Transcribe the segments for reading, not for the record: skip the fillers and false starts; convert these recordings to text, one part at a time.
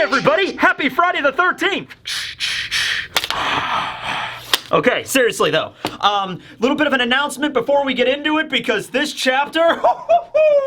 everybody! Happy Friday the 13th! Okay, seriously though, little bit of an announcement before we get into it because this chapter,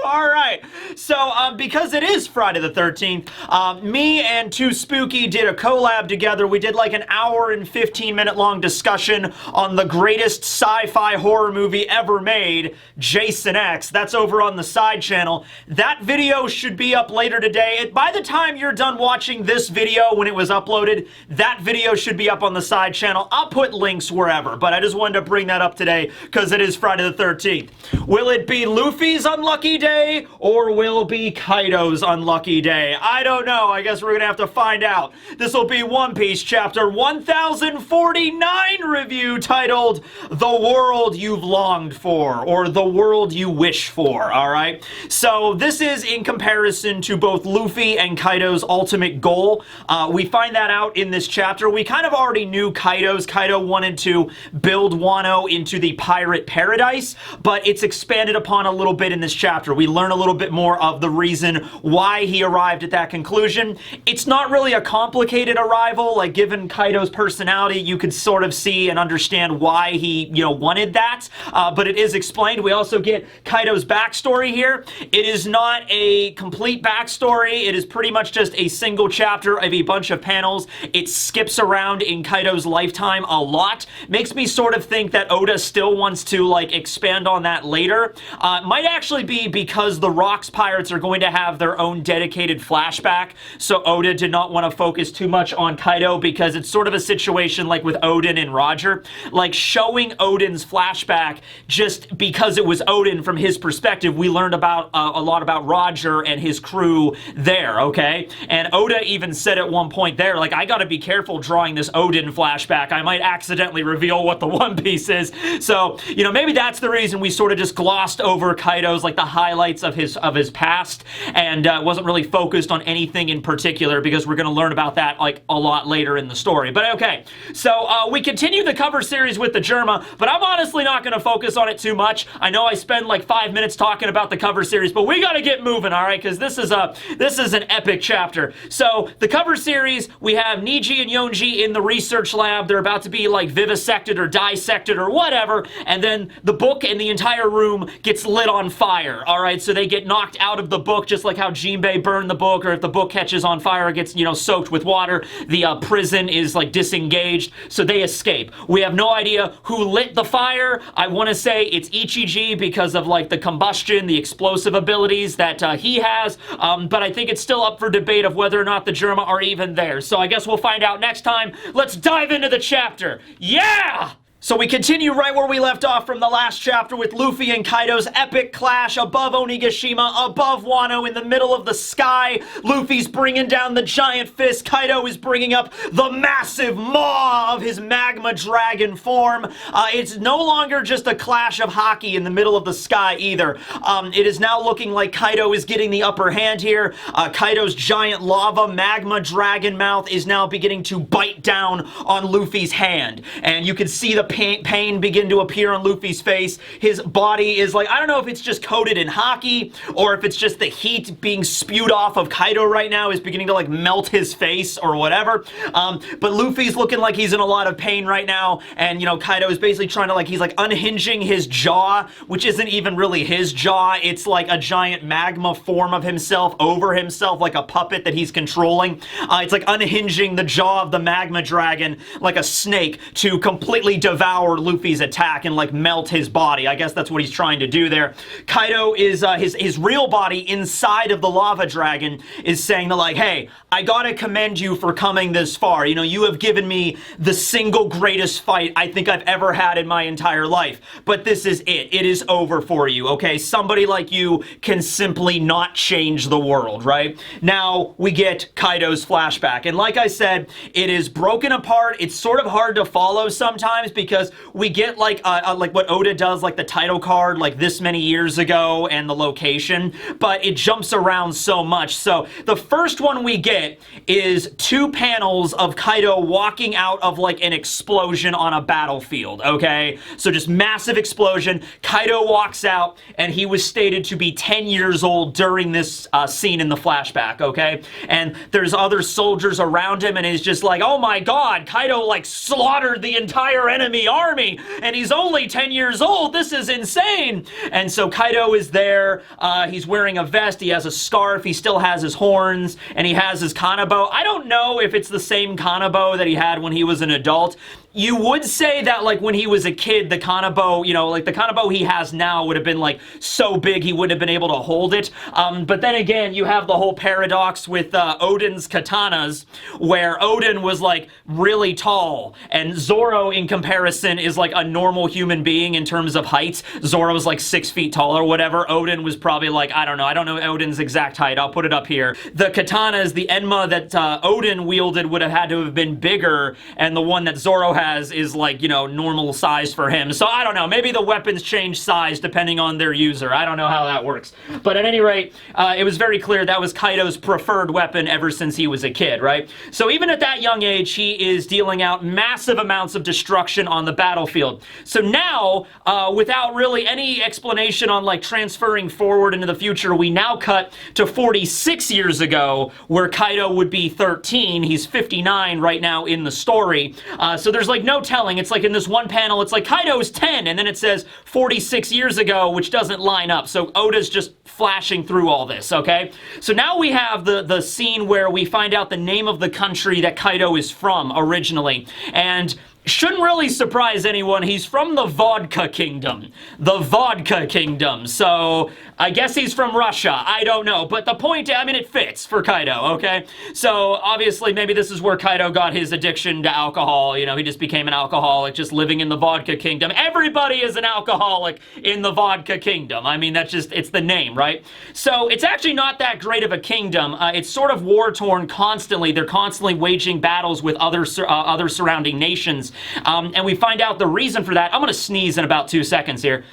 alright, so because it is Friday the 13th, me and Too Spooky did a collab together. We did like an hour and 15-minute long discussion on the greatest sci-fi horror movie ever made, Jason X. That's over on the side channel. That video should be up later today. By the time you're done watching this video when it was uploaded, that video should be up on the side channel. I'll put links wherever, but I just wanted to bring that up today because it is Friday the 13th. Will it be Luffy's unlucky day or will it be Kaido's unlucky day? I don't know. I guess we're gonna have to find out. This will be One Piece chapter 1049 review titled The World You've Longed For, or The World You Wish For, alright? So this is in comparison to both Luffy and Kaido's ultimate goal. We find that out in this chapter. We kind of already knew Kaido's. Kaido wanted to build Wano into the pirate paradise, but it's expanded upon a little bit in this chapter. We learn a little bit more of the reason why he arrived at that conclusion. It's not really a complicated arrival, like given Kaido's personality, you could sort of see and understand why he, wanted that, but it is explained. We also get Kaido's backstory here. It is not a complete backstory. It is pretty much just a single chapter of a bunch of panels. It skips around in Kaido's lifetime a lot. Makes me sort of think that Oda still wants to, like, expand on that later. Might actually be because the Rocks Pirates are going to have their own dedicated flashback, so Oda did not want to focus too much on Kaido because it's sort of a situation like with Odin and Roger. Like, showing Odin's flashback just because it was Odin from his perspective, we learned about a lot about Roger and his crew there, okay? And Oda even said at one point there, like, I gotta be careful drawing this Odin flashback. I might accidentally reveal what the One Piece is. So, maybe that's the reason we sort of just glossed over Kaido's, like, the highlights of his past and wasn't really focused on anything in particular because we're going to learn about that, like, a lot later in the story. But okay, so we continue the cover series with the Germa, but I'm honestly not going to focus on it too much. I know I spend like 5 minutes talking about the cover series, but we got to get moving, all right? Because this is an epic chapter. So the cover series, we have Niji and Yonji in the research lab. They're about to be like vivisected or dissected or whatever, and then the book and the entire room gets lit on fire, alright? So they get knocked out of the book, just like how Jinbei burned the book, or if the book catches on fire, it gets, soaked with water. The prison is, like, disengaged, so they escape. We have no idea who lit the fire. I want to say it's Ichiji because of, like, the combustion, the explosive abilities that he has, but I think it's still up for debate of whether or not the Germa are even there. So I guess we'll find out next time. Let's dive into the chapter. Yeah! So we continue right where we left off from the last chapter with Luffy and Kaido's epic clash above Onigashima, above Wano, in the middle of the sky. Luffy's bringing down the giant fist. Kaido is bringing up the massive maw of his magma dragon form. It's no longer just a clash of hockey in the middle of the sky either. It is now looking like Kaido is getting the upper hand here. Kaido's giant lava magma dragon mouth is now beginning to bite down on Luffy's hand. And you can see the pain begin to appear on Luffy's face. His body is like, I don't know if it's just coated in hockey or if it's just the heat being spewed off of Kaido right now is beginning to, like, melt his face or whatever. But Luffy's looking like he's in a lot of pain right now, and, Kaido is basically trying to, like, he's, like, unhinging his jaw, which isn't even really his jaw. It's like a giant magma form of himself over himself, like a puppet that he's controlling. It's like unhinging the jaw of the magma dragon like a snake to completely devour Luffy's attack and, like, melt his body. I guess that's what he's trying to do there. Kaido is, his real body inside of the lava dragon is saying that, like, hey, I gotta commend you for coming this far. You have given me the single greatest fight I think I've ever had in my entire life. But this is it. It is over for you, okay? Somebody like you can simply not change the world, right? Now, we get Kaido's flashback. And like I said, it is broken apart. It's sort of hard to follow sometimes because because we get like what Oda does, like the title card, like this many years ago and the location, but it jumps around so much. So the first one we get is 2 panels of Kaido walking out of like an explosion on a battlefield, okay? So just massive explosion. Kaido walks out, and he was stated to be 10 years old during this scene in the flashback, okay? And there's other soldiers around him, and he's just like, oh my god, Kaido like slaughtered the entire enemy army, and he's only 10 years old. This is insane. And so Kaido is there. He's wearing a vest. He has a scarf. He still has his horns, and he has his kanabo. I don't know if it's the same kanabo that he had when he was an adult. You would say that, like, when he was a kid, the kanabo, you know, like, the kanabo he has now would have been, like, so big he wouldn't have been able to hold it. But then again, you have the whole paradox with Odin's katanas, where Odin was, like, really tall, and Zoro, in comparison, is, like, a normal human being in terms of height. Zoro's, like, 6 feet tall or whatever. Odin was probably, like, I don't know Odin's exact height. I'll put it up here. The katanas, the Enma that Odin wielded would have had to have been bigger, and the one that Zoro has is, like, you know, normal size for him. So I don't know, maybe the weapons change size depending on their user. I don't know how that works. But at any rate, it was very clear that was Kaido's preferred weapon ever since he was a kid, right? So even at that young age, he is dealing out massive amounts of destruction on the battlefield. So now, without really any explanation on, like, transferring forward into the future, we now cut to 46 years ago, where Kaido would be 13. He's 59 right now in the story. So there's, like, no telling. It's like in this one panel, it's like Kaido's 10, and then it says 46 years ago, which doesn't line up. So Oda's just flashing through all this, okay? So now we have the scene where we find out the name of the country that Kaido is from originally, and shouldn't really surprise anyone. He's from the Vodka Kingdom. The Vodka Kingdom. So I guess he's from Russia. I don't know. But the point, I mean, it fits for Kaido, okay? So obviously, maybe this is where Kaido got his addiction to alcohol. You know, he just became an alcoholic just living in the Vodka Kingdom. Everybody is an alcoholic in the Vodka Kingdom. I mean, that's just, it's the name, right? So it's actually not that great of a kingdom. It's sort of war-torn constantly. They're constantly waging battles with other surrounding nations. And we find out the reason for that. I'm gonna sneeze in about 2 seconds here.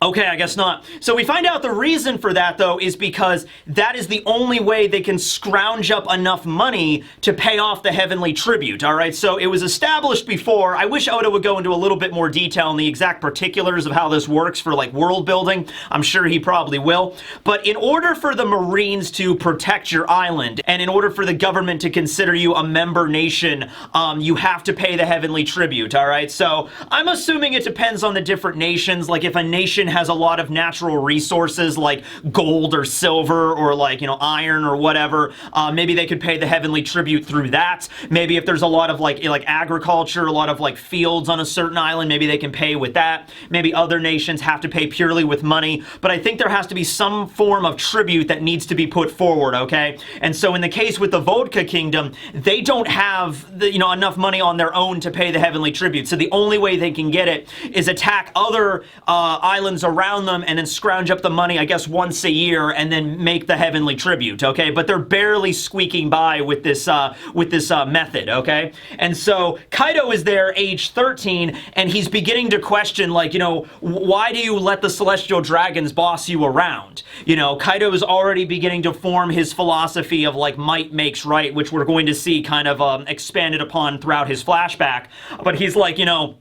Okay, I guess not. So we find out the reason for that, though, is because that is the only way they can scrounge up enough money to pay off the heavenly tribute, all right? So it was established before. I wish Oda would go into a little bit more detail on the exact particulars of how this works for, like, world building. I'm sure he probably will. But in order for the Marines to protect your island, and in order for the government to consider you a member nation, you have to pay the heavenly tribute, all right? So I'm assuming it depends on the different nations. Like, if a nation has a lot of natural resources like gold or silver or, like, you know, iron or whatever, maybe they could pay the heavenly tribute through that. Maybe if there's a lot of like agriculture, a lot of like fields on a certain island, maybe they can pay with that. Maybe other nations have to pay purely with money, but I think there has to be some form of tribute that needs to be put forward, okay? And so in the case with the Vodka Kingdom, they don't have the, you know, enough money on their own to pay the heavenly tribute. So the only way they can get it is attack other islands around them and then scrounge up the money, I guess, once a year and then make the heavenly tribute, okay? But they're barely squeaking by with this method, okay? And so Kaido is there, age 13, and he's beginning to question, like, you know, why do you let the celestial dragons boss you around? You know, Kaido is already beginning to form his philosophy of, like, might makes right, which we're going to see kind of expanded upon throughout his flashback. But he's like, you know,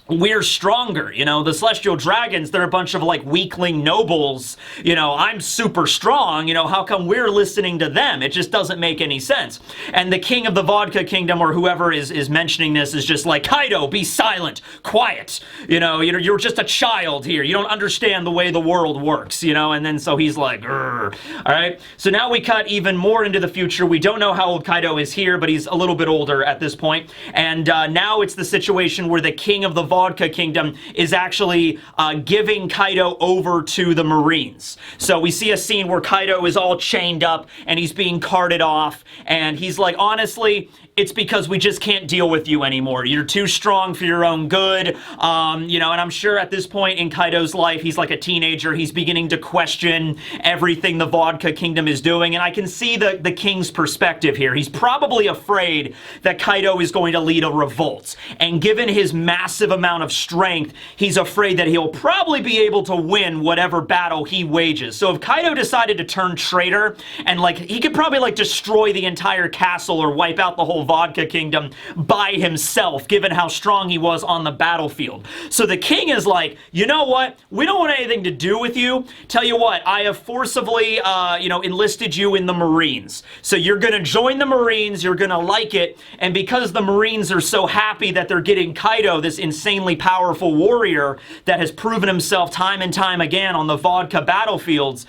we're stronger, you know, the celestial dragons, they're a bunch of, like, weakling nobles, you know, I'm super strong, you know, how come we're listening to them? It just doesn't make any sense. And the king of the Vodka Kingdom, or whoever is mentioning this, is just like, Kaido, be silent, quiet, you know, you're just a child here, you don't understand the way the world works, you know, and then so he's like, all right? So now we cut even more into the future. We don't know how old Kaido is here, but he's a little bit older at this point, and now it's the situation where the king of the Vodka Kingdom is actually giving Kaido over to the Marines. So we see a scene where Kaido is all chained up and he's being carted off, and he's like, honestly, it's because we just can't deal with you anymore. You're too strong for your own good. You know, and I'm sure at this point in Kaido's life, he's like a teenager. He's beginning to question everything the Vodka Kingdom is doing, and I can see the king's perspective here. He's probably afraid that Kaido is going to lead a revolt, and given his massive amount of strength, he's afraid that he'll probably be able to win whatever battle he wages. So if Kaido decided to turn traitor, and like, he could probably like destroy the entire castle or wipe out the whole Vodka Kingdom by himself, given how strong he was on the battlefield. So the king is like, you know what? We don't want anything to do with you. Tell you what, I have forcibly, you know, enlisted you in the Marines. So you're gonna join the Marines, you're gonna like it, and because the Marines are so happy that they're getting Kaido, this insanely powerful warrior that has proven himself time and time again on the Vodka battlefields,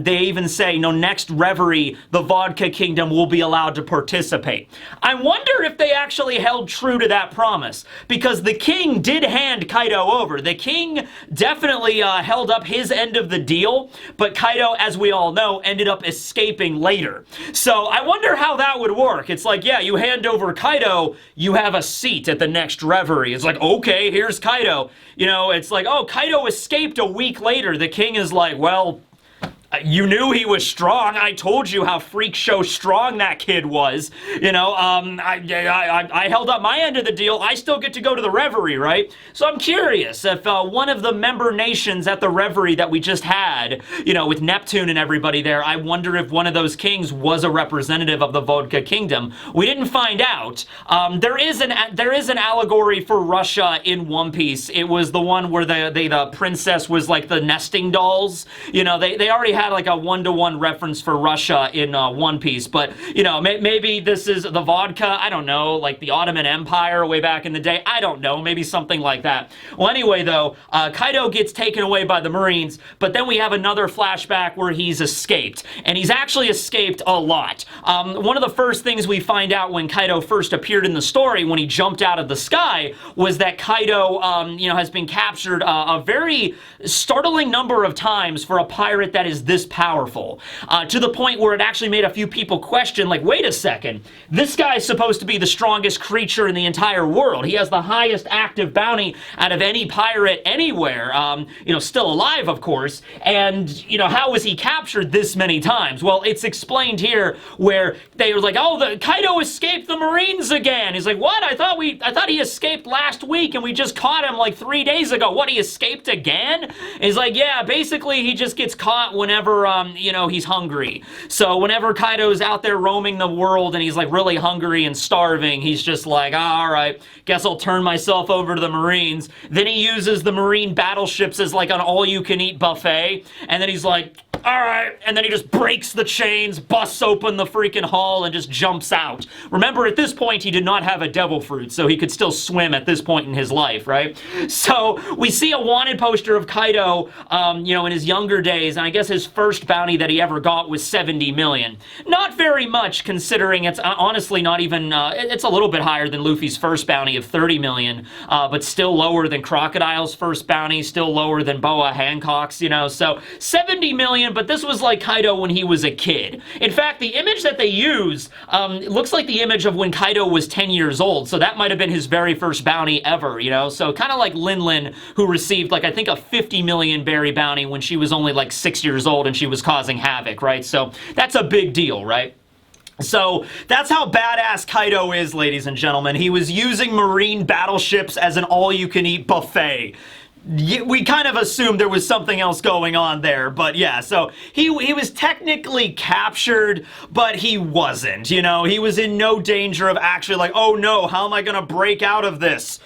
they even say, no, next Reverie, the Vodka Kingdom will be allowed to participate. I wonder if they actually held true to that promise, because the king did hand Kaido over. The king definitely held up his end of the deal, but Kaido, as we all know, ended up escaping later. So I wonder how that would work. It's like, yeah, you hand over Kaido, you have a seat at the next Reverie. It's like, okay, here's Kaido. You know, it's like, oh, Kaido escaped a week later. The king is like, well, you knew he was strong. I told you how freak show strong that kid was. You know, I held up my end of the deal. I still get to go to the Reverie, right? So I'm curious if one of the member nations at the Reverie that we just had, you know, with Neptune and everybody there, I wonder if one of those kings was a representative of the Vodka Kingdom. We didn't find out. There is an allegory for Russia in One Piece. It was the one where the princess was like the nesting dolls. You know, they already had like a one-to-one reference for Russia in One Piece, but, you know, maybe this is the vodka, I don't know, like the Ottoman Empire way back in the day, I don't know, maybe something like that. Well, anyway, though, Kaido gets taken away by the Marines, but then we have another flashback where he's escaped, and he's actually escaped a lot. One of the first things we find out when Kaido first appeared in the story, when he jumped out of the sky, was that Kaido, you know, has been captured a very startling number of times for a pirate that is this powerful, to the point where it actually made a few people question, like, wait a second, this guy's supposed to be the strongest creature in the entire world. He has the highest active bounty out of any pirate anywhere, you know, still alive, of course, and, you know, how was he captured this many times? Well, it's explained here where they were like, oh, the Kaido escaped the Marines again. He's like, what? I thought he escaped last week and we just caught him like 3 days ago. What, he escaped again? He's like, yeah, basically he just gets caught whenever, you know, he's hungry. So whenever Kaido's out there roaming the world and he's like really hungry and starving, he's just like, all right, guess I'll turn myself over to the Marines. Then he uses the Marine battleships as like an all-you-can-eat buffet, and then he's like, all right, and then he just breaks the chains, busts open the freaking hull, and just jumps out. Remember, at this point, he did not have a devil fruit, so he could still swim at this point in his life, right? So we see a wanted poster of Kaido, you know, in his younger days, and I guess his first bounty that he ever got was 70 million. Not very much, considering it's honestly not even, it's a little bit higher than Luffy's first bounty of 30 million, but still lower than Crocodile's first bounty, still lower than Boa Hancock's, you know, so 70 million, but this was like Kaido when he was a kid. In fact, the image that they use looks like the image of when Kaido was 10 years old, so that might have been his very first bounty ever, you know, so kind of like Lin Lin, who received, like, I think a 50 million berry bounty when she was only like 6 years old and she was causing havoc, right? So that's a big deal, right? So that's how badass Kaido is, ladies and gentlemen. He was using Marine battleships as an all-you-can-eat buffet. We kind of assumed there was something else going on there, but yeah, so he was technically captured, but he wasn't, you know? He was in no danger of actually like, oh no, how am I gonna break out of this?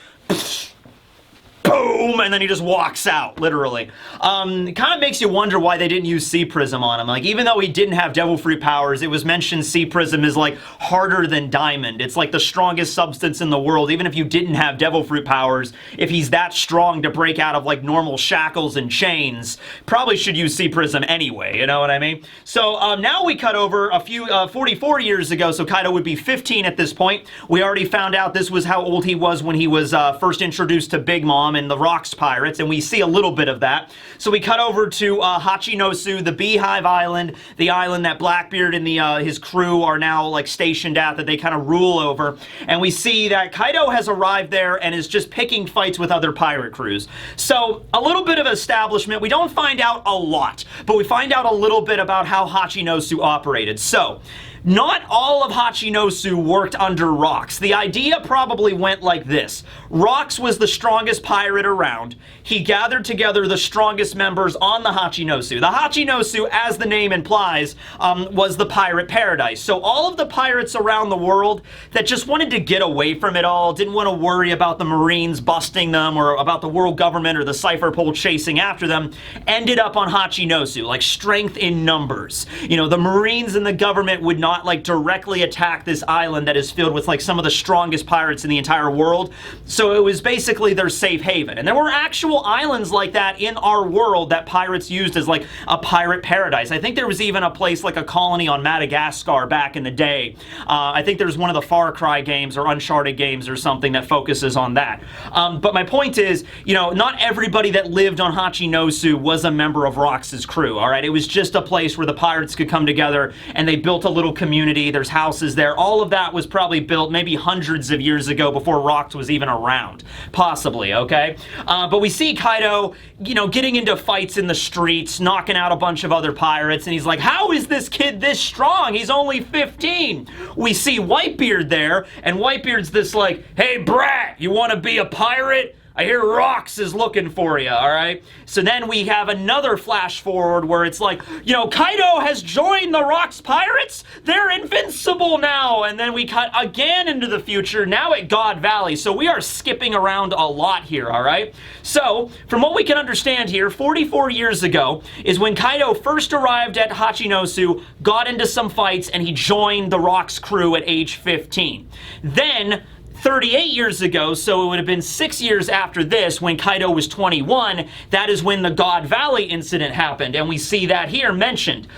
Boom! And then he just walks out, literally. It kind of makes you wonder why they didn't use Sea Prism on him. Like, even though he didn't have Devil Fruit powers, it was mentioned Sea Prism is, like, harder than Diamond. It's, like, the strongest substance in the world. Even if you didn't have Devil Fruit powers, if he's that strong to break out of, like, normal shackles and chains, probably should use Sea Prism anyway, you know what I mean? So, now we cut over a few, 44 years ago, so Kaido would be 15 at this point. We already found out this was how old he was when he was first introduced to Big Mom summon the Rocks pirates, and we see a little bit of that. So we cut over to Hachinosu, the Beehive Island, the island that Blackbeard and his crew are now like stationed at, that they kind of rule over. And we see that Kaido has arrived there and is just picking fights with other pirate crews. So a little bit of establishment. We don't find out a lot, but we find out a little bit about how Hachinosu operated. So not all of Hachinosu worked under Rocks. The idea probably went like this. Rocks was the strongest pirate around. He gathered together the strongest members on the Hachinosu. The Hachinosu, as the name implies, was the pirate paradise. So all of the pirates around the world that just wanted to get away from it all, didn't want to worry about the Marines busting them or about the world government or the Cypher Pole chasing after them, ended up on Hachinosu, like strength in numbers. You know, the Marines and the government would not like directly attack this island that is filled with like some of the strongest pirates in the entire world. So it was basically their safe haven. And there were actual islands like that in our world that pirates used as like a pirate paradise. I think there was even a place like a colony on Madagascar back in the day. I think there's one of the Far Cry games or Uncharted games or something that focuses on that. But my point is, you know, not everybody that lived on Hachinosu was a member of Rocks' crew, all right? It was just a place where the pirates could come together and they built a little community. There's houses there. All of that was probably built maybe hundreds of years ago before Rocks was even around. Possibly, okay? But we see Kaido, you know, getting into fights in the streets, knocking out a bunch of other pirates, and he's like, how is this kid this strong? He's only 15. We see Whitebeard there, and Whitebeard's this like, hey brat, you want to be a pirate? I hear Rocks is looking for you, all right? So then we have another flash forward where it's like, you know, Kaido has joined the Rocks Pirates. They're invincible now. And then we cut again into the future, now at God Valley. So we are skipping around a lot here, all right? So from what we can understand here, 44 years ago is when Kaido first arrived at Hachinosu, got into some fights, and he joined the Rocks crew at age 15. Then 38 years ago, so it would have been 6 years after this, when Kaido was 21, that is when the God Valley incident happened, and we see that here mentioned.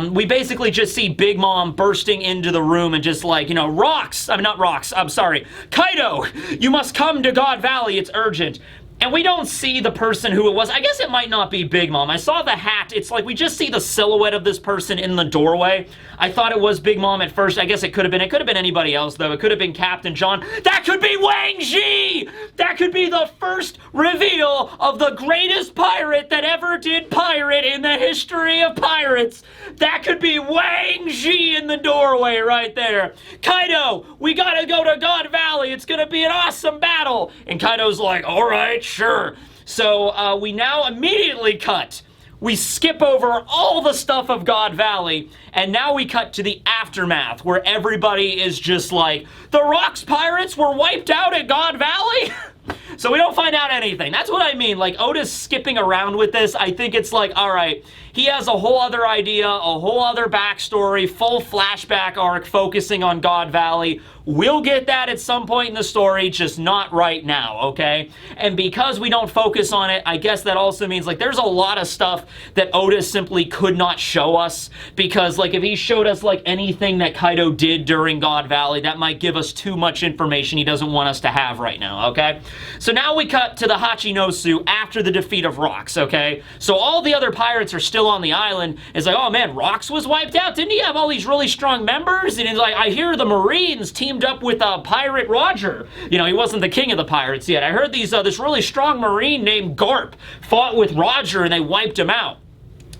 We basically just see Big Mom bursting into the room and just like, you know, Kaido, you must come to God Valley, it's urgent. And we don't see the person who it was. I guess it might not be Big Mom. I saw the hat. It's like we just see the silhouette of this person in the doorway. I thought it was Big Mom at first. I guess it could have been. It could have been anybody else, though. It could have been Captain John. That could be Wang Zhi! That could be the first reveal of the greatest pirate that ever did pirate in the history of pirates. That could be Wang Zhi in the doorway right there. Kaido, we gotta go to God Valley. It's gonna be an awesome battle. And Kaido's like, all right, sure. So we now immediately cut. We skip over all the stuff of God Valley, and now we cut to the aftermath, where everybody is just like, the Rocks Pirates were wiped out at God Valley? So we don't find out anything. That's what I mean. Like, Oda's skipping around with this. I think it's like, all right, he has a whole other idea, a whole other backstory, full flashback arc focusing on God Valley. We'll get that at some point in the story, just not right now, okay? And because we don't focus on it, I guess that also means, like, there's a lot of stuff that Oda simply could not show us, because, like, if he showed us, like, anything that Kaido did during God Valley, that might give us too much information he doesn't want us to have right now, okay? So now we cut to the Hachinosu after the defeat of Rocks, okay? So all the other pirates are still on the island. It's like, oh man, Rocks was wiped out. Didn't he have all these really strong members? And it's like, I hear the Marines teamed up with Pirate Roger. You know, he wasn't the king of the pirates yet. I heard this really strong Marine named Garp fought with Roger and they wiped him out.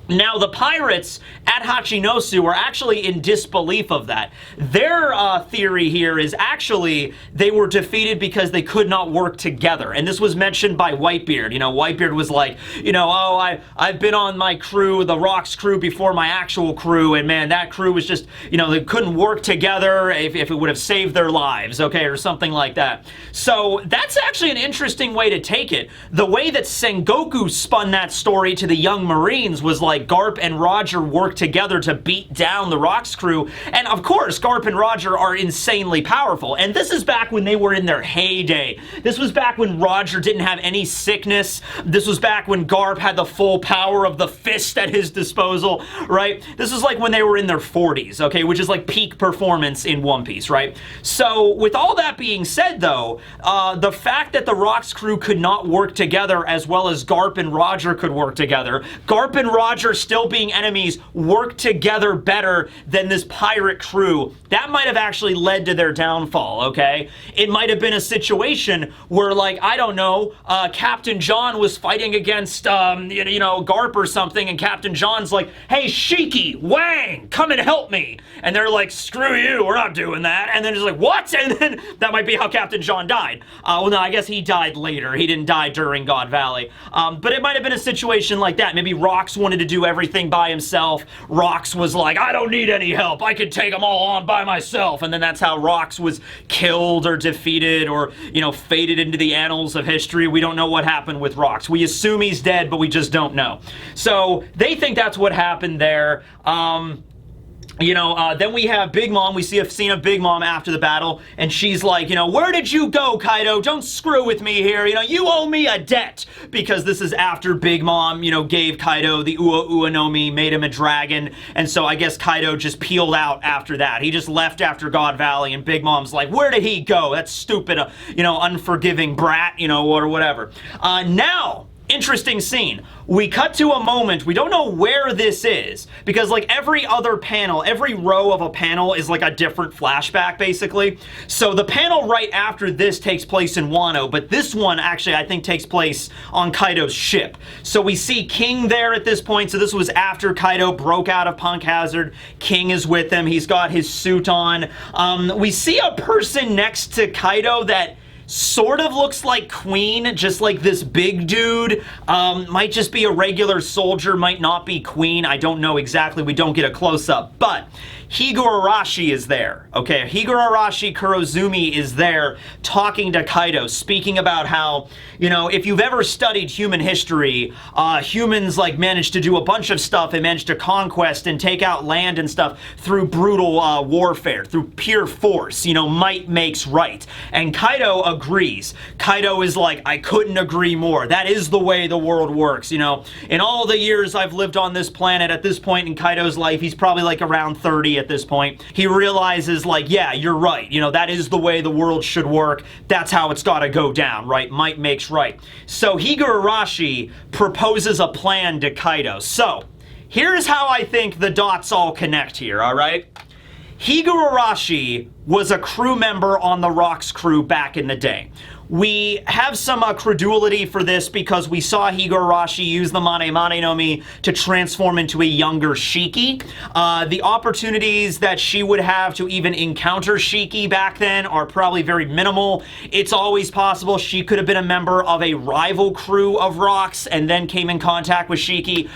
Now, the pirates at Hachinosu are actually in disbelief of that. Their theory here is actually they were defeated because they could not work together. And this was mentioned by Whitebeard. You know, Whitebeard was like, you know, oh, I've been on my crew, the Rocks crew, before my actual crew, and man, that crew was just, you know, they couldn't work together if it would have saved their lives, okay, or something like that. So that's actually an interesting way to take it. The way that Sengoku spun that story to the young Marines was like, like Garp and Roger work together to beat down the Rocks crew. And of course, Garp and Roger are insanely powerful. And this is back when they were in their heyday. This was back when Roger didn't have any sickness. This was back when Garp had the full power of the fist at his disposal, right? This was like when they were in their 40s, okay, which is like peak performance in One Piece, right? So with all that being said, though, the fact that the Rocks crew could not work together as well as Garp and Roger could work together, Garp and Roger still being enemies worked together better than this pirate crew, that might have actually led to their downfall, okay? It might have been a situation where, like, I don't know, Captain John was fighting against, you know, Garp or something, and Captain John's like, hey, Shiki, Wang, come and help me. And they're like, screw you, we're not doing that. And then it's like, what? And then that might be how Captain John died. Well, no, I guess he died later. He didn't die during God Valley. But it might have been a situation like that. Maybe Rox wanted to do everything by himself. Rox was like, I don't need any help. I could take them all on by myself. And then that's how Rox was killed or defeated or, you know, faded into the annals of history. We don't know what happened with Rox. We assume he's dead, but we just don't know. So they think that's what happened there. You know, then we have Big Mom. We see a scene of Big Mom after the battle, and she's like, you know, where did you go, Kaido? Don't screw with me here. You know, you owe me a debt. Because this is after Big Mom, you know, gave Kaido the Ua Ua no Mi, made him a dragon, and so I guess Kaido just peeled out after that. He just left after God Valley, and Big Mom's like, where did he go? That stupid, you know, unforgiving brat, you know, or whatever. Now, interesting scene. We cut to a moment, we don't know where this is, because like every other panel, every row of a panel is like a different flashback, basically. So the panel right after this takes place in Wano, but this one actually I think takes place on Kaido's ship. So we see King there at this point, so this was after Kaido broke out of Punk Hazard. King is with him, he's got his suit on. We see a person next to Kaido that sort of looks like Queen, just like this big dude. Might just be a regular soldier, might not be Queen. I don't know exactly. We don't get a close-up. But Higurashi is there, okay? Higurashi Kurozumi is there talking to Kaido, speaking about how, you know, if you've ever studied human history, humans, like, managed to do a bunch of stuff and managed to conquest and take out land and stuff through brutal warfare, through pure force. You know, might makes right. And Kaido agrees. Kaido is like, I couldn't agree more. That is the way the world works, you know? In all the years I've lived on this planet, at this point in Kaido's life, he's probably like around 30 at this point. He realizes, like, yeah, you're right. You know, that is the way the world should work. That's how it's got to go down, right? Might makes right. So Higurashi proposes a plan to Kaido. So here's how I think the dots all connect here, all right? Higurashi was a crew member on the Rocks crew back in the day. We have some credulity for this because we saw Higurashi use the Mane Mane no Mi to transform into a younger Shiki. The opportunities that she would have to even encounter Shiki back then are probably very minimal. It's always possible she could have been a member of a rival crew of Rocks and then came in contact with Shiki.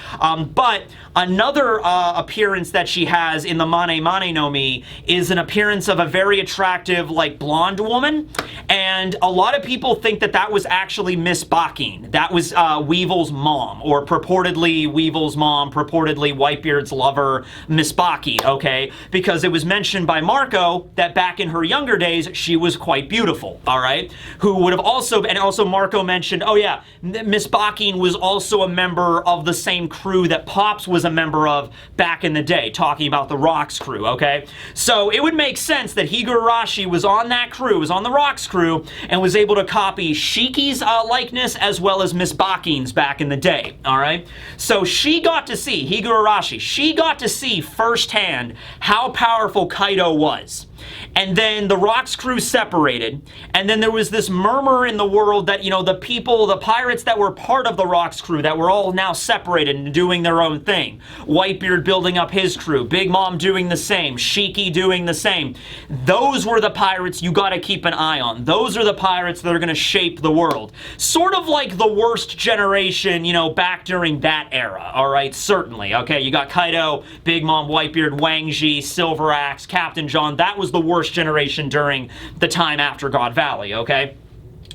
But another appearance that she has in the Mane Mane no Mi is an appearance of a very attractive, like, blonde woman. And a lot of people think that that was actually Miss Bakin. That was Weevil's mom, or purportedly Weevil's mom, purportedly Whitebeard's lover, Miss Baki, okay? Because it was mentioned by Marco that back in her younger days, she was quite beautiful, all right? Who would have also, and also Marco mentioned, oh yeah, Miss Bakin was also a member of the same crew that Pops was a member of back in the day, talking about the Rocks crew, okay? So it would make sense that Higurashi was on that crew, was on the Rocks crew, and was able to copy Shiki's likeness as well as Miss Bakin's back in the day, all right? So she got to see, Higurashi, she got to see firsthand how powerful Kaido was. And then the Rocks crew separated, and then there was this murmur in the world that, you know, the people, the pirates that were part of the Rocks crew, that were all now separated and doing their own thing. Whitebeard building up his crew, Big Mom doing the same, Shiki doing the same. Those were the pirates you gotta keep an eye on. Those are the pirates that are gonna shape the world. Sort of like the worst generation, you know, back during that era, all right? Certainly, okay? You got Kaido, Big Mom, Whitebeard, Wang Ji, Silver Axe, Captain John. That was the worst generation during the time after God Valley, okay?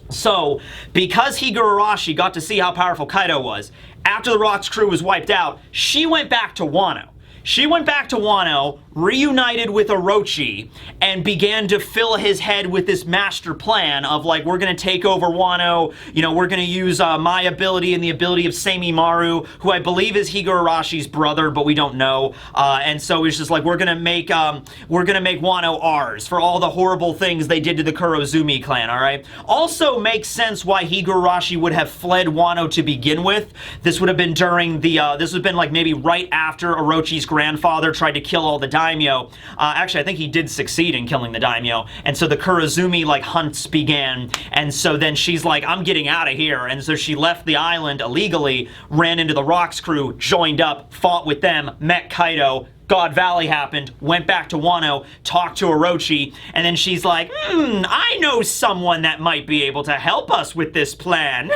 So, because Higurashi got to see how powerful Kaido was, after the Rocks crew was wiped out, she went back to Wano. She went back to Wano, reunited with Orochi, and began to fill his head with this master plan of like, we're going to take over Wano, you know, we're going to use my ability and the ability of Semimaru, who I believe is Higurashi's brother, but we don't know. And so it's just like, we're going to make Wano ours for all the horrible things they did to the Kurozumi clan, all right? Also makes sense why Higurashi would have fled Wano to begin with. This would have been during the, this would have been like maybe right after Orochi's grandfather tried to kill all the daimyo. Actually, I think he did succeed in killing the daimyo. And so the Kurozumi, like, hunts began. And so then she's like, I'm getting out of here. And so she left the island illegally, ran into the Rocks crew, joined up, fought with them, met Kaido. God Valley happened, went back to Wano, talked to Orochi, and then she's like, I know someone that might be able to help us with this plan.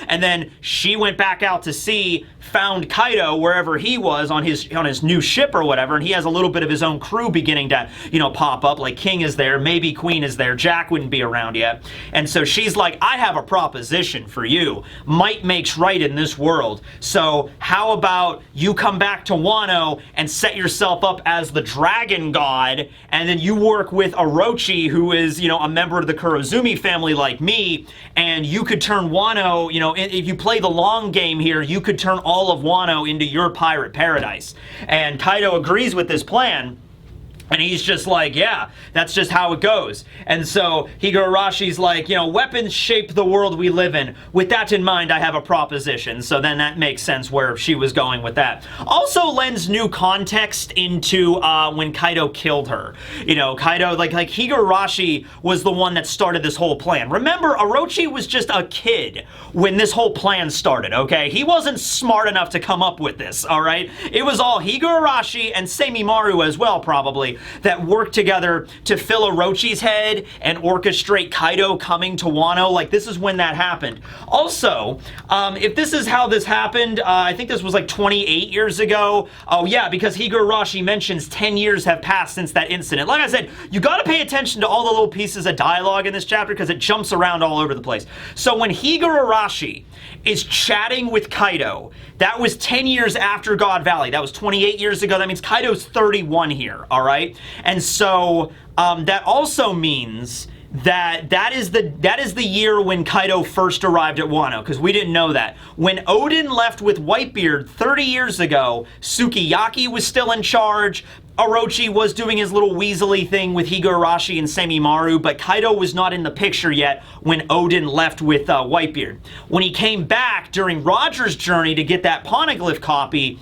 And then she went back out to sea, found Kaido wherever he was on his new ship or whatever, and he has a little bit of his own crew beginning to, you know, pop up. Like King is there, maybe Queen is there, Jack wouldn't be around yet. And so she's like, I have a proposition for you. Might makes right in this world. So how about you come back to Wano and set yourself up as the dragon god, and then you work with Orochi, who is, you know, a member of the Kurozumi family like me, and you could turn Wano, you know, if you play the long game here, you could turn all of Wano into your pirate paradise. And Kaido agrees with this plan. And he's just like, yeah, that's just how it goes. And so Higurashi's like, you know, weapons shape the world we live in. With that in mind, I have a proposition. So then that makes sense where she was going with that. Also lends new context into when Kaido killed her. You know, Kaido, like Higurashi was the one that started this whole plan. Remember, Orochi was just a kid when this whole plan started, okay? He wasn't smart enough to come up with this, all right? It was all Higurashi and Semimaru as well, probably, that worked together to fill Orochi's head and orchestrate Kaido coming to Wano. Like, this is when that happened. Also, if this is how this happened, I think this was like 28 years ago. Oh yeah, because Higurashi mentions 10 years have passed since that incident. Like I said, you gotta pay attention to all the little pieces of dialogue in this chapter because it jumps around all over the place. So when Higurashi is chatting with Kaido, that was 10 years after God Valley. That was 28 years ago. That means Kaido's 31 here, all right? And so that also means that is the year when Kaido first arrived at Wano, because we didn't know that. When Odin left with Whitebeard 30 years ago, Sukiyaki was still in charge. Orochi was doing his little weaselly thing with Higurashi and Semimaru, but Kaido was not in the picture yet when Odin left with Whitebeard. When he came back during Roger's journey to get that Poneglyph copy,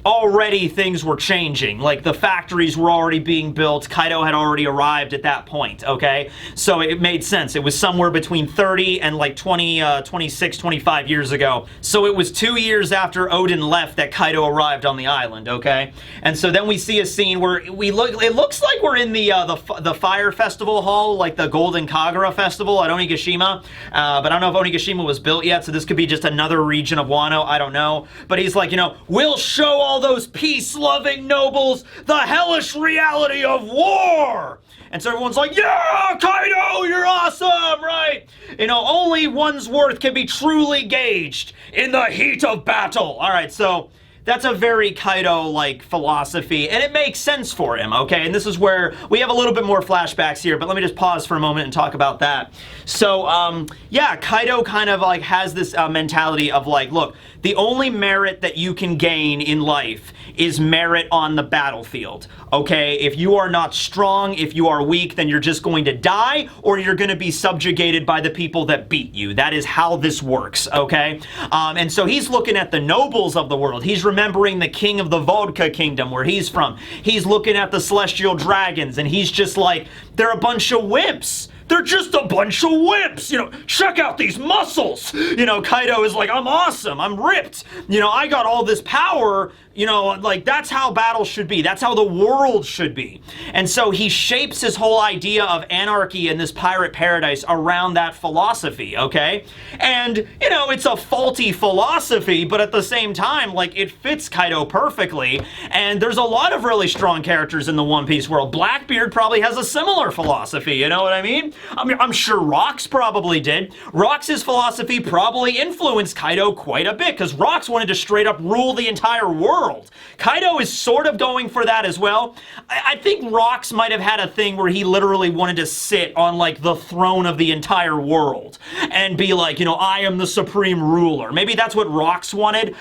already things were changing. Like, the factories were already being built. Kaido had already arrived at that point, okay? So it made sense. It was somewhere between 30 and like 26, 25 years ago. So it was 2 years after Odin left that Kaido arrived on the island, okay? And so then we see a scene where it looks like we're in the Fire Festival Hall, like the Golden Kagura Festival at Onigashima. But I don't know if Onigashima was built yet, so this could be just another region of Wano. I don't know. But he's like, you know, we'll show all those peace-loving nobles the hellish reality of war. And so everyone's like, yeah, Kaido, you're awesome, right? You know, only one's worth can be truly gauged in the heat of battle. All right, so that's a very Kaido-like philosophy, and it makes sense for him, okay? And this is where we have a little bit more flashbacks here, but let me just pause for a moment and talk about that. So, yeah, Kaido kind of, like, has this mentality of, like, look, the only merit that you can gain in life is merit on the battlefield, okay? If you are not strong, if you are weak, then you're just going to die, or you're going to be subjugated by the people that beat you. That is how this works, okay? And so he's looking at the nobles of the world. He's remembering the king of the Vodka kingdom, where he's from. He's looking at the celestial dragons, and he's just like, they're a bunch of wimps. They're just a bunch of wimps, you know, check out these muscles. You know, Kaido is like, I'm awesome, I'm ripped. You know, I got all this power, you know, like that's how battle should be. That's how the world should be. And so he shapes his whole idea of anarchy in this pirate paradise around that philosophy, okay? And, you know, it's a faulty philosophy, but at the same time, like, it fits Kaido perfectly. And there's a lot of really strong characters in the One Piece world. Blackbeard probably has a similar philosophy, you know what I mean? I mean, I'm sure Rox probably did. Rox's philosophy probably influenced Kaido quite a bit, because Rox wanted to straight up rule the entire world. Kaido is sort of going for that as well. I think Rox might have had a thing where he literally wanted to sit on, like, the throne of the entire world and be like, you know, I am the supreme ruler. Maybe that's what Rox wanted.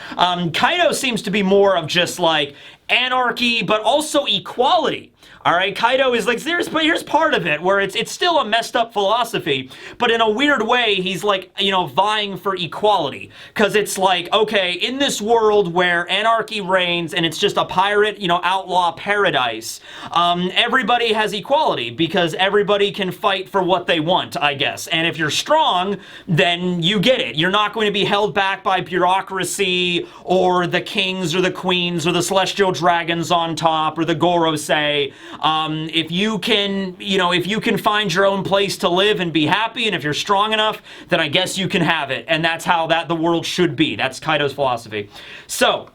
Kaido seems to be more of just, like, anarchy, but also equality. All right, Kaido is like, here's part of it where it's still a messed up philosophy, but in a weird way, he's like, you know, vying for equality. Because it's like, okay, in this world where anarchy reigns and it's just a pirate, you know, outlaw paradise, everybody has equality because everybody can fight for what they want, I guess. And if you're strong, then you get it. You're not going to be held back by bureaucracy or the kings or the queens or the celestial dragons on top or the Gorosei. If you can, you know, if you can find your own place to live and be happy, and if you're strong enough, then I guess you can have it. And that's how the world should be. That's Kaido's philosophy. So,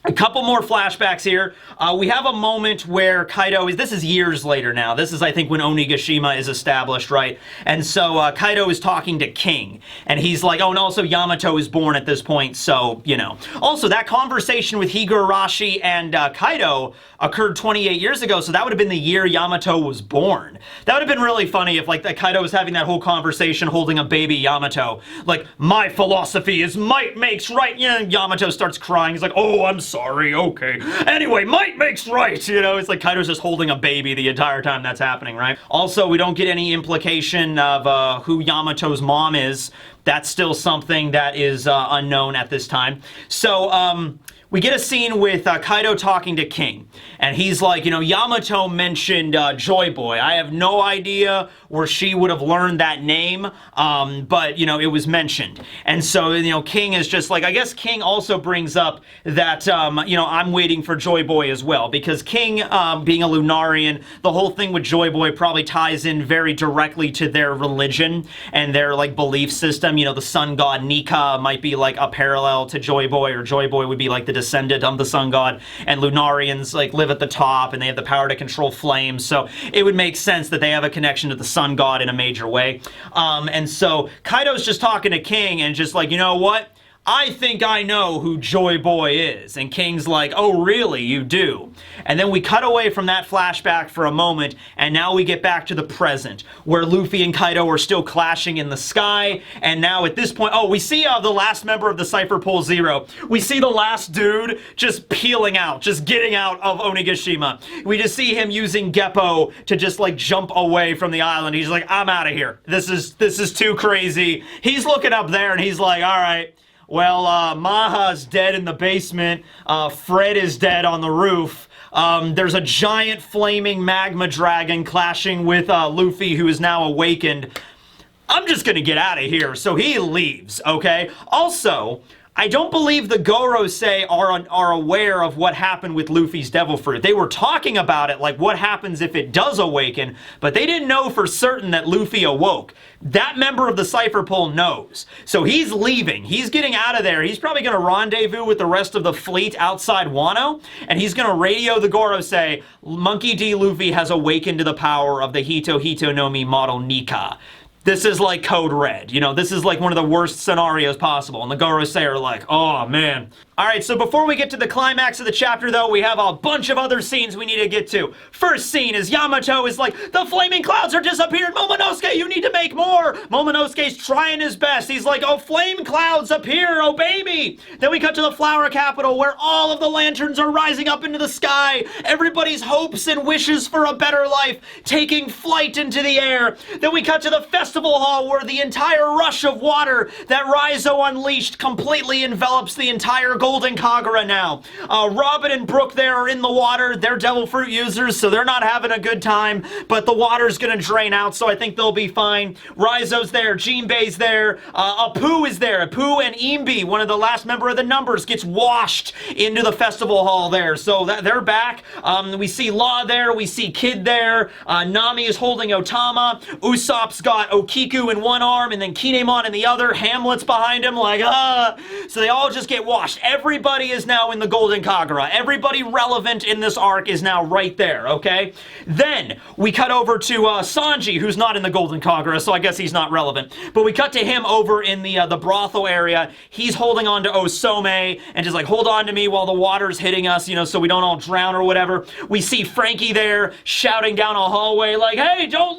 a couple more flashbacks here. We have a moment where Kaido this is years later now. This is, I think, when Onigashima is established, right? And so Kaido is talking to King, and he's like, oh, and also Yamato is born at this point, so, you know. Also, that conversation with Higurashi and Kaido occurred 28 years ago, so that would have been the year Yamato was born. That would have been really funny if, like, Kaido was having that whole conversation holding a baby Yamato. Like, my philosophy is might makes right. You know, Yamato starts crying. He's like, oh, I'm sorry, okay. Anyway, might makes right. You know, it's like Kaido's just holding a baby the entire time that's happening, right? Also, we don't get any implication of who Yamato's mom is. That's still something that is unknown at this time. So, we get a scene with Kaido talking to King, and he's like, you know, Yamato mentioned Joy Boy. I have no idea where she would have learned that name, but, you know, it was mentioned. And so, you know, King is just like, I guess King also brings up that, you know, I'm waiting for Joy Boy as well, because King, being a Lunarian, the whole thing with Joy Boy probably ties in very directly to their religion and their, like, belief system. You know, the sun god Nika might be, like, a parallel to Joy Boy, or Joy Boy would be, like, the descendant of the sun god, and Lunarians, like, live at the top, and they have the power to control flames, so it would make sense that they have a connection to the sun god in a major way. And so Kaido's just talking to King and just like, you know what? I think I know who Joy Boy is. And King's like, oh, really? You do? And then we cut away from that flashback for a moment, and now we get back to the present, where Luffy and Kaido are still clashing in the sky, and now at this point, oh, we see the last member of the Cypher Pole Zero. We see the last dude just peeling out, just getting out of Onigashima. We just see him using Geppo to just, like, jump away from the island. He's like, I'm out of here. This is too crazy. He's looking up there, and he's like, all right. Well, Maha's dead in the basement. Fred is dead on the roof. There's a giant flaming magma dragon clashing with Luffy, who is now awakened. I'm just gonna get out of here. So he leaves, okay? Also, I don't believe the Gorosei are aware of what happened with Luffy's Devil Fruit. They were talking about it, like what happens if it does awaken, but they didn't know for certain that Luffy awoke. That member of the Cypher Pole knows. So he's leaving. He's getting out of there. He's probably going to rendezvous with the rest of the fleet outside Wano, and he's going to radio the Gorosei, Monkey D. Luffy has awakened to the power of the Hito Hito no Mi model Nika. This is like Code Red. You know, this is like one of the worst scenarios possible. And the Gorosei are like, oh, man. Alright, so before we get to the climax of the chapter, though, we have a bunch of other scenes we need to get to. First scene is Yamato is like, the flaming clouds are disappearing! Momonosuke, you need to make more! Momonosuke's trying his best. He's like, oh, flame clouds appear! Obey me! Then we cut to the flower capital, where all of the lanterns are rising up into the sky. Everybody's hopes and wishes for a better life taking flight into the air. Then we cut to the festival hall, where the entire rush of water that Raizo unleashed completely envelops the entire Golden Kagura now. Robin and Brook there are in the water. They're Devil Fruit users, so they're not having a good time, but the water's gonna drain out, so I think they'll be fine. Raizo's there, Jinbei's there, Apu is there. Apu and Imbi, one of the last member of the Numbers, gets washed into the festival hall there, so they're back. We see Law there, we see Kid there, Nami is holding Otama, Usopp's got Kiku in one arm and then Kinemon in the other. Hamlet's behind him like, So they all just get washed. Everybody is now in the Golden Kagura. Everybody relevant in this arc is now right there, okay? Then we cut over to Sanji, who's not in the Golden Kagura, so I guess he's not relevant. But we cut to him over in the brothel area. He's holding on to Osome and just like, hold on to me while the water's hitting us, you know, so we don't all drown or whatever. We see Frankie there shouting down a hallway like, hey, don't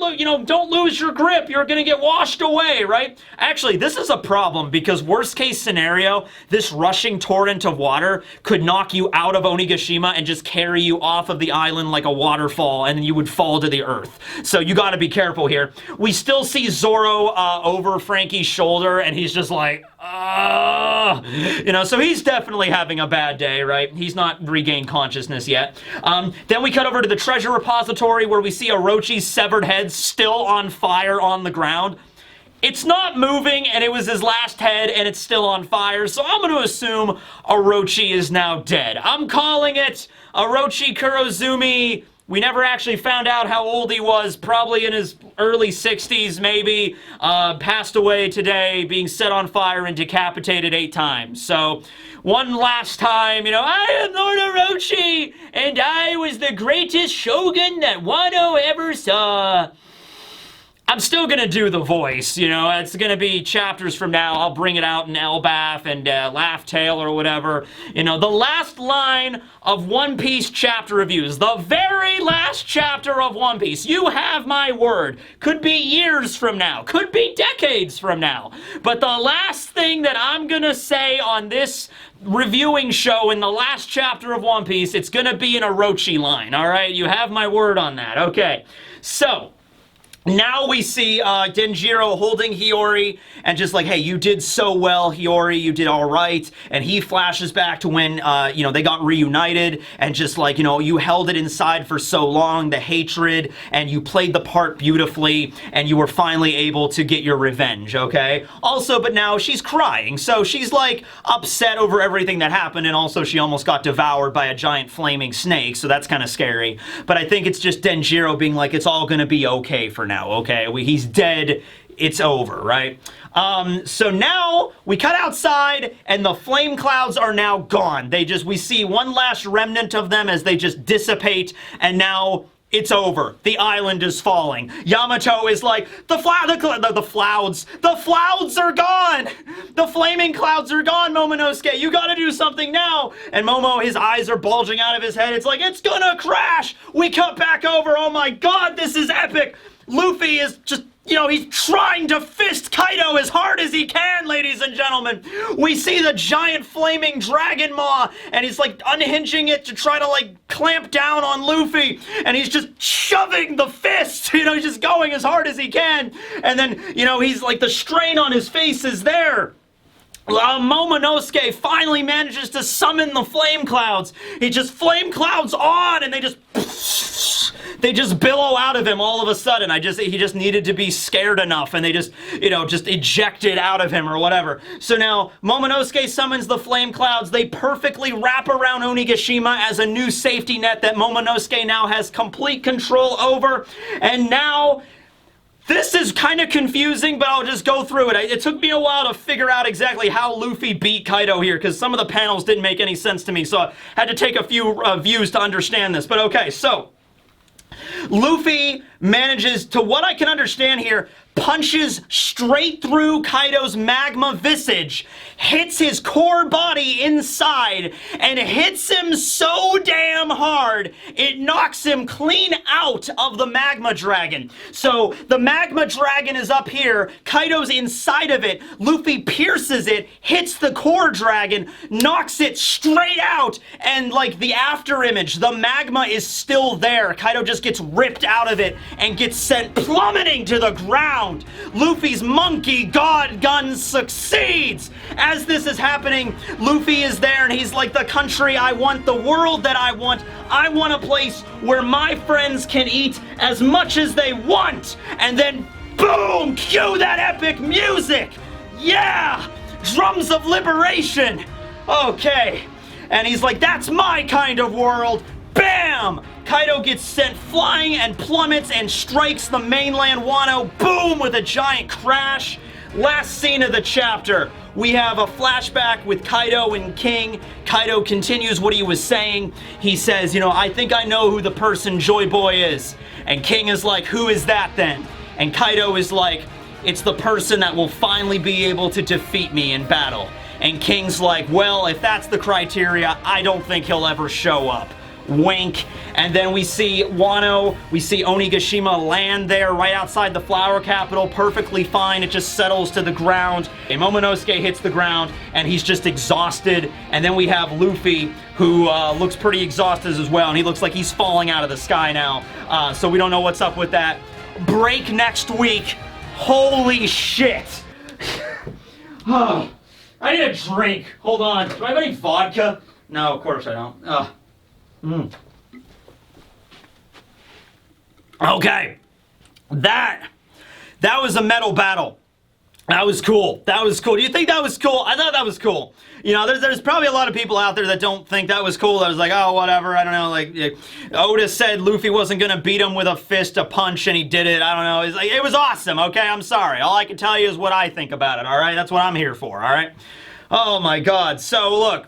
lose your grip. You're gonna get washed away, right? Actually, this is a problem because worst case scenario, this rushing torrent of water could knock you out of Onigashima and just carry you off of the island like a waterfall, and then you would fall to the earth. So you gotta be careful here. We still see Zoro over Frankie's shoulder, and he's just like, you know, so he's definitely having a bad day, right? He's not regained consciousness yet. Then we cut over to the treasure repository where we see Orochi's severed head still on fire on the ground. It's not moving, and it was his last head, and it's still on fire, so I'm going to assume Orochi is now dead. I'm calling it Orochi Kurozumi. We never actually found out how old he was, probably in his early 60s, maybe. Passed away today, being set on fire and decapitated 8 times. So, one last time, you know, I am Lord Orochi, and I was the greatest shogun that Wano ever saw. I'm still gonna do the voice, you know, it's gonna be chapters from now. I'll bring it out in Elbaf and Laugh Tale or whatever. You know, the last line of One Piece chapter reviews, the very last chapter of One Piece. You have my word. Could be years from now, could be decades from now. But the last thing that I'm gonna say on this reviewing show in the last chapter of One Piece, it's gonna be an Orochi line, all right? You have my word on that, okay. So, now we see Denjiro holding Hiyori and just like, hey, you did so well, Hiyori, you did all right. And he flashes back to when, you know, they got reunited and just like, you know, you held it inside for so long, the hatred, and you played the part beautifully, and you were finally able to get your revenge, okay? Also, but now she's crying, so she's like upset over everything that happened, and also she almost got devoured by a giant flaming snake, so that's kind of scary. But I think it's just Denjiro being like, it's all gonna be okay for now, okay? He's dead, it's over, right? So now we cut outside and the flame clouds are now gone. We see one last remnant of them as they just dissipate, and now it's over. The island is falling. Yamato is like, the clouds are gone! The flaming clouds are gone, Momonosuke! You gotta do something now! And Momo, his eyes are bulging out of his head. It's like, it's gonna crash! We cut back over, oh my god, this is epic! Luffy is just, you know, he's trying to fist Kaido as hard as he can, ladies and gentlemen. We see the giant flaming dragon maw, and he's like unhinging it to try to like clamp down on Luffy, and he's just shoving the fist, you know, he's just going as hard as he can, and then, you know, he's like, the strain on his face is there. Momonosuke finally manages to summon the flame clouds. He just flame clouds on, and they just billow out of him all of a sudden. He just needed to be scared enough, and they just, you know, just ejected out of him or whatever. So now Momonosuke summons the flame clouds. They perfectly wrap around Onigashima as a new safety net that Momonosuke now has complete control over. And now, this is kind of confusing, but I'll just go through it. It took me a while to figure out exactly how Luffy beat Kaido here, because some of the panels didn't make any sense to me, so I had to take a few views to understand this. But okay, so Luffy manages, to what I can understand here, punches straight through Kaido's magma visage, hits his core body inside, and hits him so damn hard, it knocks him clean out of the magma dragon. So the magma dragon is up here, Kaido's inside of it, Luffy pierces it, hits the core dragon, knocks it straight out, and like the after image, the magma is still there. Kaido just gets ripped out of it and gets sent plummeting to the ground. Luffy's monkey god gun succeeds! As this is happening, Luffy is there and he's like, the country I want, the world that I want a place where my friends can eat as much as they want! And then, boom! Cue that epic music! Yeah! Drums of liberation! Okay. And he's like, that's my kind of world! Bam! Kaido gets sent flying and plummets and strikes the mainland Wano, boom, with a giant crash. Last scene of the chapter, we have a flashback with Kaido and King. Kaido continues what he was saying. He says, you know, I think I know who the person Joy Boy is. And King is like, who is that then? And Kaido is like, it's the person that will finally be able to defeat me in battle. And King's like, well, if that's the criteria, I don't think he'll ever show up. Wink. And then we see Wano, we see Onigashima land there right outside the flower capital, perfectly fine. It just settles to the ground. And Momonosuke hits the ground, and he's just exhausted. And then we have Luffy, who looks pretty exhausted as well, and he looks like he's falling out of the sky now. So we don't know what's up with that. Break next week. Holy shit. Oh, I need a drink. Hold on. Do I have any vodka? No, of course I don't. Okay, that was a metal battle. That was cool. That was cool. Do you think that was cool? I thought that was cool. You know, there's probably a lot of people out there that don't think that was cool. That was like, oh, whatever. I don't know. Like Oda said, Luffy wasn't gonna beat him with a fist, a punch, and he did it. I don't know. It's like, it was awesome. Okay, I'm sorry. All I can tell you is what I think about it. All right, that's what I'm here for. All right. Oh my God. So look.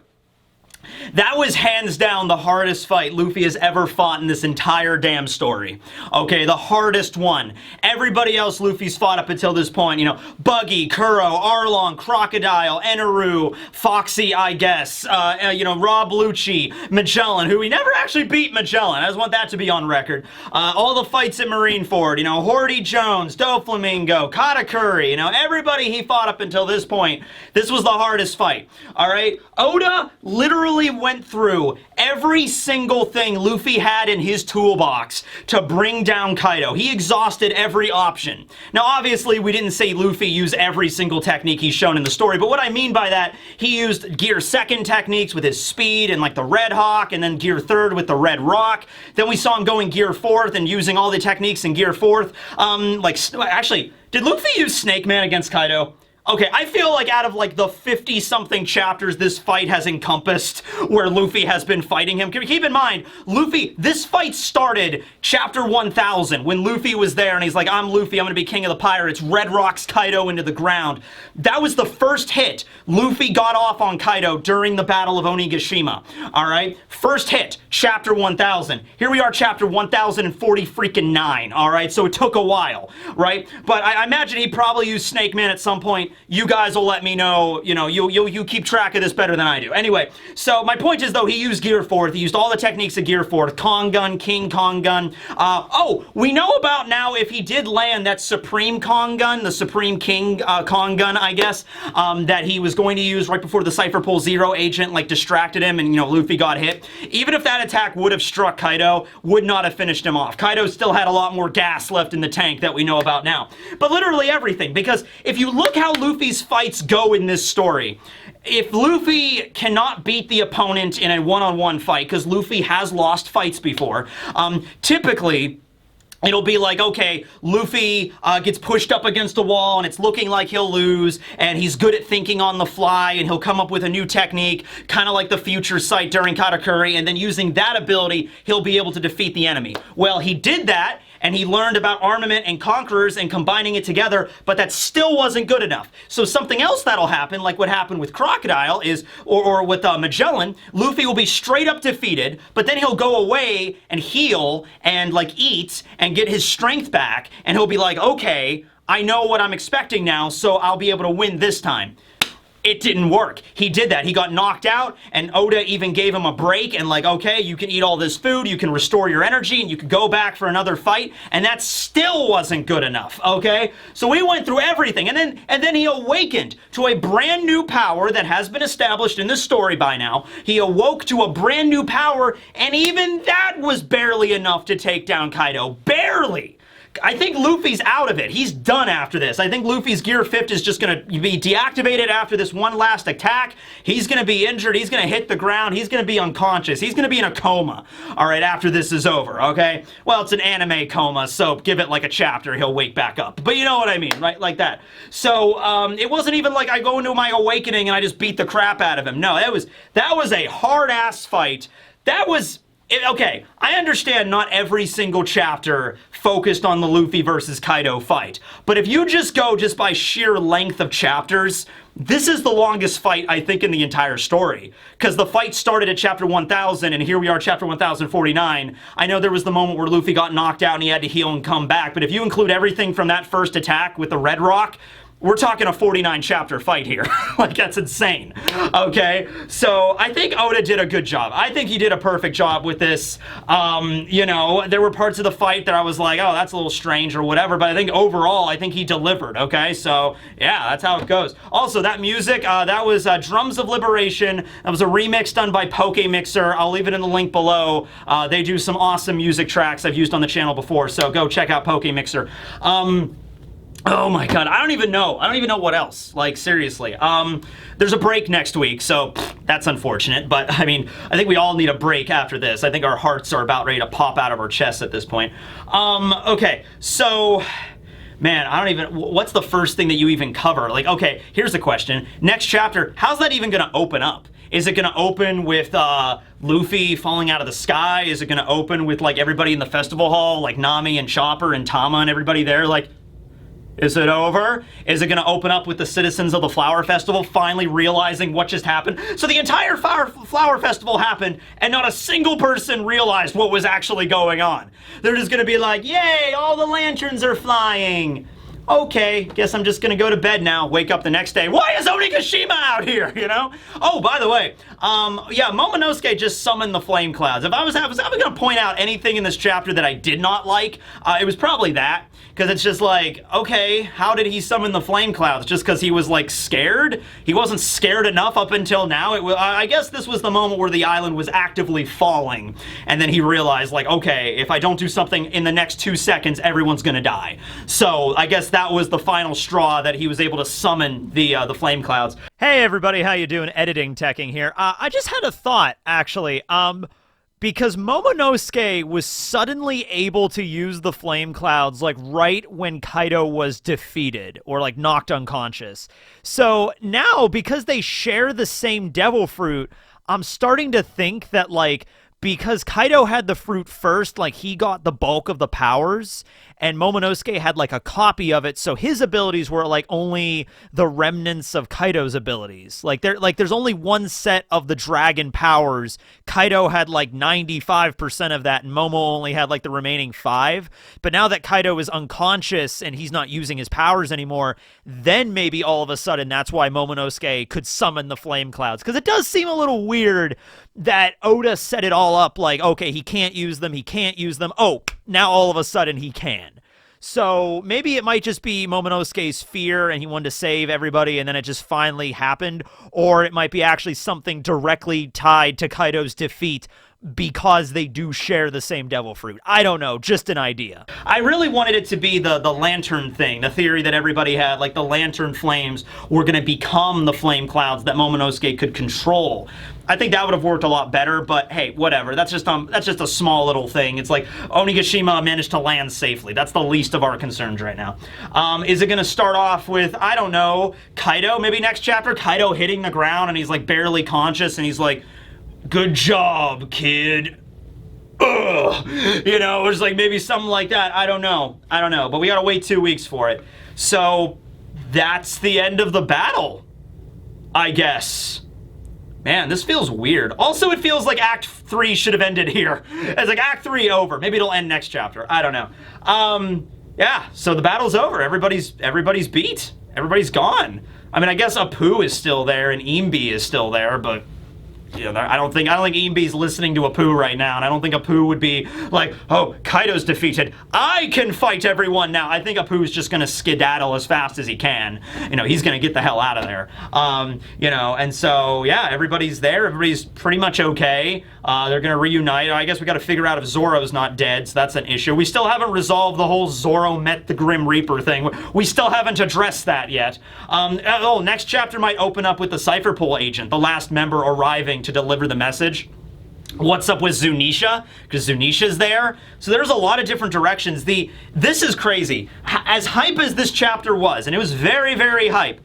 That was hands down the hardest fight Luffy has ever fought in this entire damn story. Okay, the hardest one. Everybody else Luffy's fought up until this point, you know, Buggy, Kuro, Arlong, Crocodile, Eneru, Foxy, I guess, you know, Rob Lucci, Magellan, who he never actually beat Magellan. I just want that to be on record. All the fights at Marineford, you know, Horty Jones, Doflamingo, Katakuri, you know, everybody he fought up until this point. This was the hardest fight, all right? Oda literally went through every single thing Luffy had in his toolbox to bring down Kaido. He exhausted every option. Now, obviously, we didn't say Luffy use every single technique he's shown in the story, but what I mean by that, he used Gear 2nd techniques with his speed and like the Red Hawk, and then Gear 3rd with the Red Rock. Then we saw him going Gear 4th and using all the techniques in Gear 4th. Actually, did Luffy use Snake Man against Kaido? Okay, I feel like out of like the 50-something chapters this fight has encompassed where Luffy has been fighting him. Keep in mind, Luffy, this fight started chapter 1000 when Luffy was there and he's like, I'm Luffy, I'm gonna be king of the pirates, Red Rocks Kaido into the ground. That was the first hit Luffy got off on Kaido during the Battle of Onigashima. Alright? First hit, chapter 1000. Here we are, chapter 1040 freaking 9. Alright? So it took a while, right? But I imagine he probably used Snake Man at some point. You guys will let me know, you know, you keep track of this better than I do. Anyway, so my point is, though, he used Gear 4th. He used all the techniques of Gear 4th. Kong Gun, King Kong Gun. Oh, we know about now if he did land that Supreme Kong Gun, the Supreme King Kong Gun, I guess, that he was going to use right before the Cypher Pole Zero agent, like, distracted him and, you know, Luffy got hit. Even if that attack would have struck Kaido, would not have finished him off. Kaido still had a lot more gas left in the tank that we know about now. But literally everything, because if you look how Luffy's fights go in this story, if Luffy cannot beat the opponent in a one-on-one fight, because Luffy has lost fights before, typically it'll be like, okay, Luffy gets pushed up against a wall and it's looking like he'll lose, and he's good at thinking on the fly, and he'll come up with a new technique, kind of like the Future Sight during Katakuri, and then using that ability, he'll be able to defeat the enemy. Well, he did that, and he learned about armament and conquerors and combining it together, but that still wasn't good enough. So something else that'll happen, like what happened with Crocodile, is, or with Magellan, Luffy will be straight up defeated, but then he'll go away and heal and like eat and get his strength back, and he'll be like, okay, I know what I'm expecting now, so I'll be able to win this time. It didn't work. He did that. He got knocked out, and Oda even gave him a break and like, okay, you can eat all this food, you can restore your energy, and you can go back for another fight, and that still wasn't good enough, okay? So we went through everything, and then he awakened to a brand new power that has been established in this story by now. He awoke to a brand new power, and even that was barely enough to take down Kaido. Barely! I think Luffy's out of it. He's done after this. I think Luffy's Gear 5th is just going to be deactivated after this one last attack. He's going to be injured. He's going to hit the ground. He's going to be unconscious. He's going to be in a coma, all right, after this is over, okay? Well, it's an anime coma, so give it like a chapter. He'll wake back up. But you know what I mean, right? Like that. So it wasn't even like I go into my awakening and I just beat the crap out of him. No, that was a hard-ass fight. That was Okay, I understand not every single chapter focused on the Luffy versus Kaido fight, but if you just go just by sheer length of chapters, this is the longest fight, I think, in the entire story. Because the fight started at chapter 1000, and here we are, chapter 1049. I know there was the moment where Luffy got knocked out and he had to heal and come back, but if you include everything from that first attack with the Red Rock, we're talking a 49 chapter fight here. Like, that's insane. Okay? So, I think Oda did a good job. I think he did a perfect job with this. You know, there were parts of the fight that I was like, oh, that's a little strange or whatever, but I think overall, I think he delivered, okay? So, yeah, that's how it goes. Also, that music, that was Drums of Liberation. That was a remix done by Poke Mixer. I'll leave it in the link below. They do some awesome music tracks I've used on the channel before, so go check out Poke Mixer. Oh my god, I don't even know what else. Like, seriously. There's a break next week, so that's unfortunate. But, I mean, I think we all need a break after this. I think our hearts are about ready to pop out of our chests at this point. Okay, so... Man, I don't even... What's the first thing that you even cover? Like, okay, here's the question. Next chapter, how's that even going to open up? Is it going to open with Luffy falling out of the sky? Is it going to open with, like, everybody in the festival hall? Like, Nami and Chopper and Tama and everybody there? Like... Is it over? Is it going to open up with the citizens of the Flower Festival finally realizing what just happened? So the entire Flower Festival happened, and not a single person realized what was actually going on. They're just going to be like, yay, all the lanterns are flying. Okay, guess I'm just going to go to bed now, wake up the next day. Why is Onigashima out here, you know? Oh, by the way, yeah, Momonosuke just summoned the flame clouds. If I was going to point out anything in this chapter that I did not like, it was probably that. Because it's just like, okay, how did he summon the flame clouds? Just because he was, like, scared? He wasn't scared enough up until now? I guess this was the moment where the island was actively falling. And then he realized, like, okay, if I don't do something in the next 2 seconds, everyone's gonna die. So, I guess that was the final straw that he was able to summon the flame clouds. Hey everybody, how you doing? Editing Tekking here. I just had a thought, actually. Because Momonosuke was suddenly able to use the flame clouds, like, right when Kaido was defeated, or, like, knocked unconscious. So, now, because they share the same devil fruit, I'm starting to think that, like, because Kaido had the fruit first, like, he got the bulk of the powers, and Momonosuke had, like, a copy of it, so his abilities were, like, only the remnants of Kaido's abilities. Like, there's only one set of the dragon powers. Kaido had, like, 95% of that, and Momo only had, like, the remaining 5. But now that Kaido is unconscious and he's not using his powers anymore, then maybe all of a sudden that's why Momonosuke could summon the flame clouds. Because it does seem a little weird that Oda set it all up like, okay, he can't use them, oh, now all of a sudden he can. So maybe it might just be Momonosuke's fear and he wanted to save everybody and then it just finally happened, or it might be actually something directly tied to Kaido's defeat because they do share the same devil fruit. I don't know, just an idea. I really wanted it to be the lantern thing, the theory that everybody had, like the lantern flames were going to become the flame clouds that Momonosuke could control. I think that would have worked a lot better, but hey, whatever. That's just a small little thing. It's like Onigashima managed to land safely. That's the least of our concerns right now. Is it going to start off with, I don't know, Kaido? Maybe next chapter, Kaido hitting the ground and he's like barely conscious and he's like, good job, kid. Ugh. You know, it's like maybe something like that. I don't know. But we gotta wait 2 weeks for it. So that's the end of the battle, I guess. Man, this feels weird. Also, it feels like Act 3 should have ended here. It's like Act 3 over. Maybe it'll end next chapter. I don't know. Yeah, so the battle's over. Everybody's beat. Everybody's gone. I mean, I guess Apu is still there and Imbi is still there, but you know, I don't think Imbi's listening to Apu right now, and I don't think Apu would be like, oh, Kaido's defeated, I can fight everyone now. I think Apu's just gonna skedaddle as fast as he can. You know, he's gonna get the hell out of there. You know, and so, yeah, everybody's there. Everybody's pretty much okay. They're gonna reunite. I guess we gotta figure out if Zoro's not dead, so that's an issue. We still haven't resolved the whole Zoro met the Grim Reaper thing. We still haven't addressed that yet. Next chapter might open up with the Cypher Pool agent, the last member arriving to deliver the message. What's up with Zunisha? Because Zunisha's there. So there's a lot of different directions. This is crazy. As hype as this chapter was, and it was very, very hype,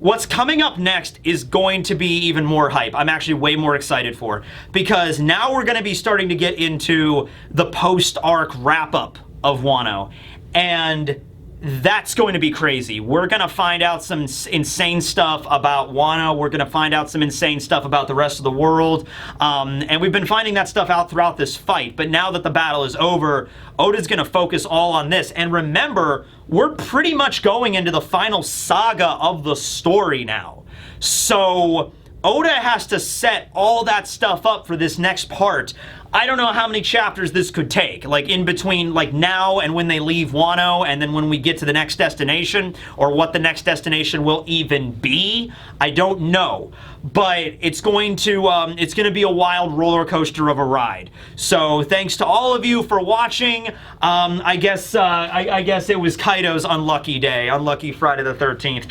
what's coming up next is going to be even more hype. I'm actually way more excited for, because now we're going to be starting to get into the post-arc wrap-up of Wano, and that's going to be crazy. We're going to find out some insane stuff about Wano. We're going to find out some insane stuff about the rest of the world. And we've been finding that stuff out throughout this fight. But now that the battle is over, Oda's going to focus all on this. And remember, we're pretty much going into the final saga of the story now. So Oda has to set all that stuff up for this next part. I don't know how many chapters this could take, like in between like now and when they leave Wano, and then when we get to the next destination, or what the next destination will even be. I don't know, but it's going to be a wild roller coaster of a ride. So thanks to all of you for watching. I guess it was Kaido's unlucky day, unlucky Friday the 13th.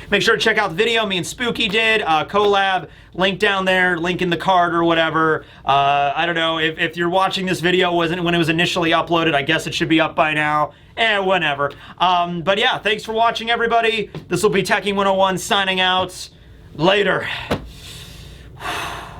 Make sure to check out the video me and Spooky did, collab, link down there, link in the card or whatever. I don't know, if you're watching this video when it was initially uploaded, I guess it should be up by now. Whatever. But yeah, thanks for watching, everybody. This will be Tekking101 signing out. Later.